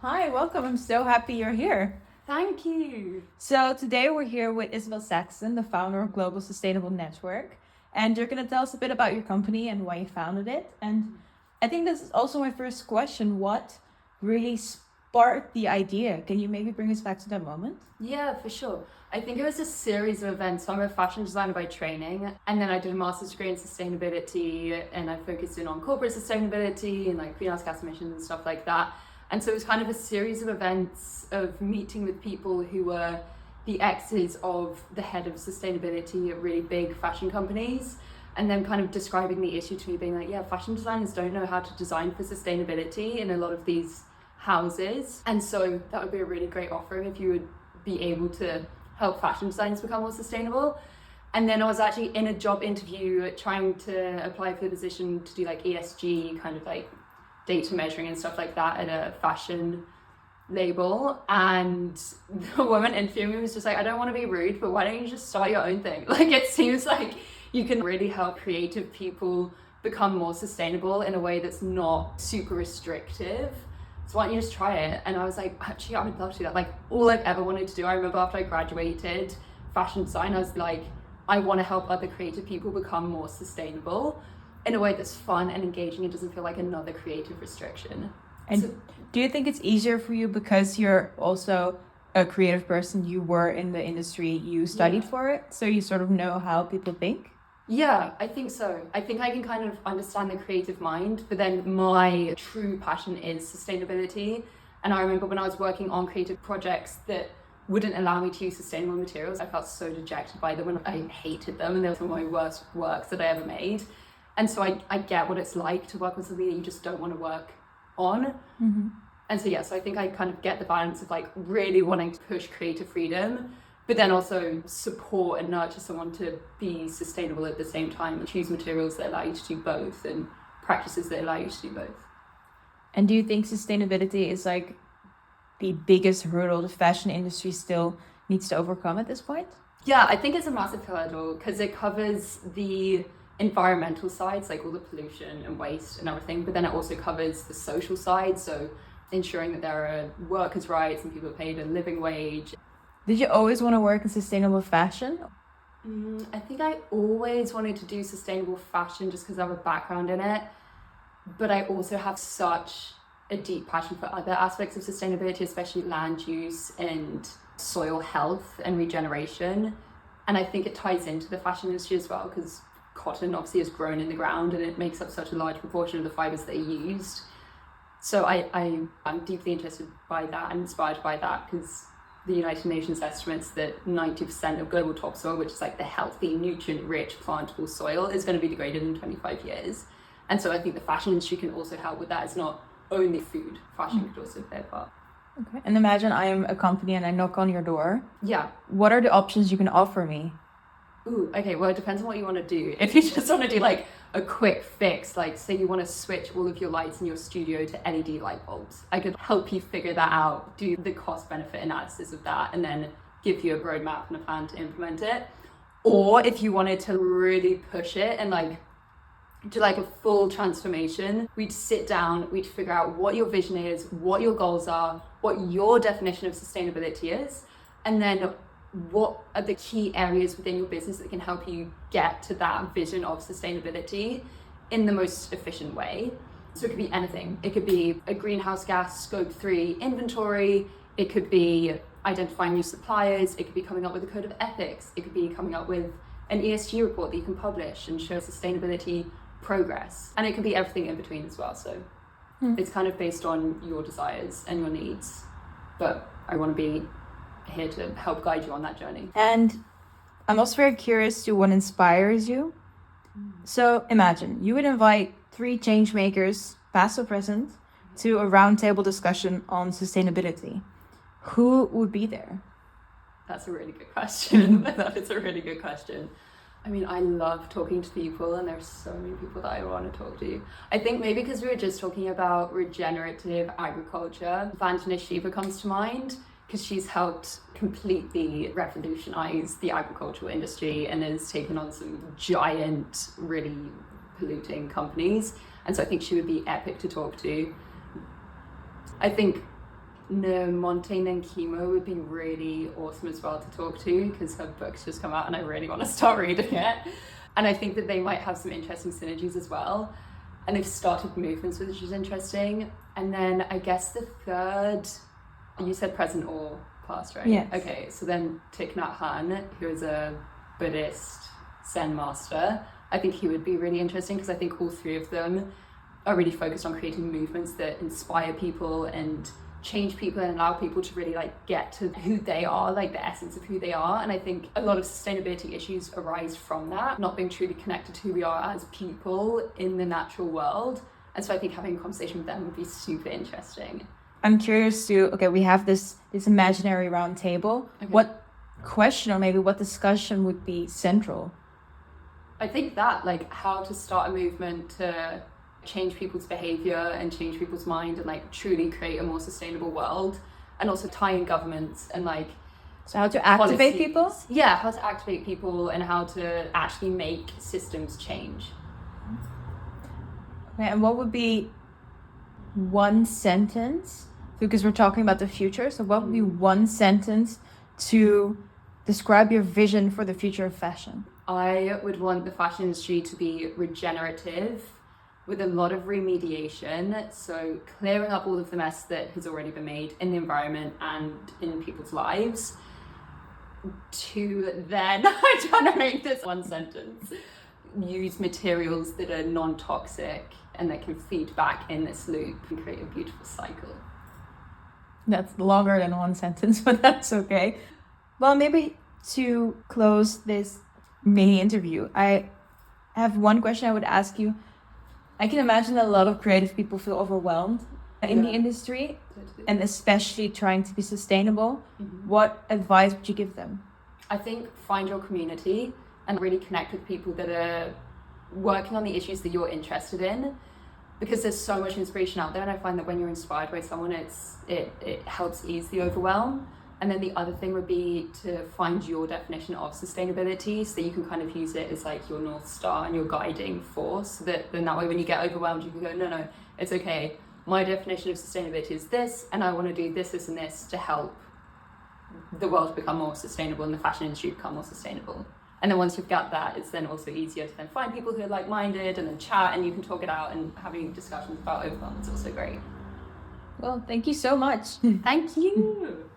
Hi, welcome. I'm so happy you're here. Thank you. So, today we're here with Isabelle Saxton, the founder of Global Sustainable Network. And you're going to tell us a bit about your company and why you founded it. And I think this is also my first question. What really sparked the idea? Can you maybe bring us back to that moment? Yeah, for sure. I think it was a series of events. So I'm a fashion designer by training, and then I did a master's degree in sustainability, and I focused in on corporate sustainability and like greenhouse gas emissions and stuff like that. And so it was kind of a series of events of meeting with people who were the exes of the head of sustainability at really big fashion companies, and then kind of describing the issue to me, being like, yeah, fashion designers don't know how to design for sustainability in a lot of these houses. And so that would be a really great offering if you would be able to help fashion designers become more sustainable. And then I was actually in a job interview trying to apply for the position to do like ESG, kind of like data measuring and stuff like that at a fashion label. And the woman interviewing me was just like, I don't want to be rude, but why don't you just start your own thing? Like, it seems like you can really help creative people become more sustainable in a way that's not super restrictive. So why don't you just try it? And I was like, actually, I would love to do that. Like, all I've ever wanted to do, I remember after I graduated fashion design, I was like, I want to help other creative people become more sustainable in a way that's fun and engaging and doesn't feel like another creative restriction. And So, do you think it's easier for you because you're also a creative person? You were in the industry, you studied Yeah. for it, so you sort of know how people think? yeah, I think so. I think I can kind of understand the creative mind, but then my true passion is sustainability. And I remember when I was working on creative projects that wouldn't allow me to use sustainable materials, I felt so dejected by them and I hated them, and they were some of my worst works that I ever made. And so I get what it's like to work on something that you just don't want to work on. Mm-hmm. And so, yeah, so I think I kind of get the balance of like really wanting to push creative freedom, but then also support and nurture someone to be sustainable at the same time and choose materials that allow you to do both and practices that allow you to do both. And do you think sustainability is like the biggest hurdle the fashion industry still needs to overcome at this point? Yeah, I think it's a massive hurdle because it covers the environmental sides, like all the pollution and waste and everything, but then it also covers the social side, so ensuring that there are workers' rights and people are paid a living wage. Did you always want to work in sustainable fashion? I think I always wanted to do sustainable fashion just because I have a background in it, but I also have such a deep passion for other aspects of sustainability, especially land use and soil health and regeneration. And I think it ties into the fashion industry as well because cotton obviously is grown in the ground and it makes up such a large proportion of the fibers that are used. So I'm deeply interested by that and inspired by that because the United Nations estimates that 90% of global topsoil, which is like the healthy, nutrient-rich, plantable soil, is going to be degraded in 25 years. And so I think the fashion industry can also help with that. It's not only food. Fashion could also play a part. Okay. And imagine I am a company and I knock on your door. Yeah. What are the options you can offer me? Ooh, okay, well, it depends on what you want to do. If you just want to do like a quick fix, like say you want to switch all of your lights in your studio to LED light bulbs, I could help you figure that out, do the cost benefit analysis of that, and then give you a roadmap and a plan to implement it. Or if you wanted to really push it and like do like a full transformation, we'd sit down, we'd figure out what your vision is, what your goals are, what your definition of sustainability is, and then what are the key areas within your business that can help you get to that vision of sustainability in the most efficient way. So it could be anything. It could be a greenhouse gas scope 3 inventory. It could be identifying new suppliers. It could be coming up with a code of ethics. It could be coming up with an ESG report that you can publish and show sustainability progress. And it can be everything in between as well. So it's kind of based on your desires and your needs. But I want to be here to help guide you on that journey. And I'm also very curious to what inspires you. So imagine you would invite 3 change makers, past or present, to a roundtable discussion on sustainability. Who would be there? That's a really good question. That is a really good question. I mean, I love talking to people and there's so many people that I want to talk to. I think maybe because we were just talking about regenerative agriculture, Vandana Shiva comes to mind because she's helped completely revolutionize the agricultural industry and has taken on some giant, really polluting companies. And so I think she would be epic to talk to. I think No, Montaigne and Chemo would be really awesome as well to talk to, because her book's just come out and I really want to start reading it. And I think that they might have some interesting synergies as well. And they've started movements, which is interesting. And then I guess the third, you said present or past, right? Yes. Okay, so then Thich Nhat Hanh, who is a Buddhist Zen master, I think he would be really interesting, because I think all three of them are really focused on creating movements that inspire people and change people and allow people to really like get to who they are, like the essence of who they are. And I think a lot of sustainability issues arise from that, not being truly connected to who we are as people in the natural world. And so I think having a conversation with them would be super interesting. I'm curious to, okay, we have this imaginary round table. Okay. What question or maybe what discussion would be central? I think that, like, how to start a movement to change people's behavior and change people's mind and like truly create a more sustainable world, and also tie in governments and like, so how to activate policies. people? Yeah, how to activate people and how to actually make systems change. Okay, and what would be one sentence, because we're talking about the future, so what would be one sentence to describe your vision for the future of fashion? I would want the fashion industry to be regenerative with a lot of remediation, so clearing up all of the mess that has already been made in the environment and in people's lives, to then, I'm trying to make this one sentence, use materials that are non-toxic and that can feed back in this loop and create a beautiful cycle. That's longer than one sentence, but that's okay. Well, maybe to close this mini interview, I have one question I would ask you. I can imagine that a lot of creative people feel overwhelmed in the industry, and especially trying to be sustainable. Mm-hmm. What advice would you give them? I think find your community and really connect with people that are working on the issues that you're interested in, because there's so much inspiration out there, and I find that when you're inspired by someone, it helps ease the overwhelm. And then the other thing would be to find your definition of sustainability, so that you can kind of use it as like your North Star and your guiding force, so that then that way when you get overwhelmed, you can go, no, it's okay. My definition of sustainability is this, and I want to do this, this, and this to help the world become more sustainable and the fashion industry become more sustainable. And then once you've got that, it's then also easier to then find people who are like-minded and then chat, and you can talk it out, and having discussions about overwhelm is also great. Well, thank you so much. Thank you.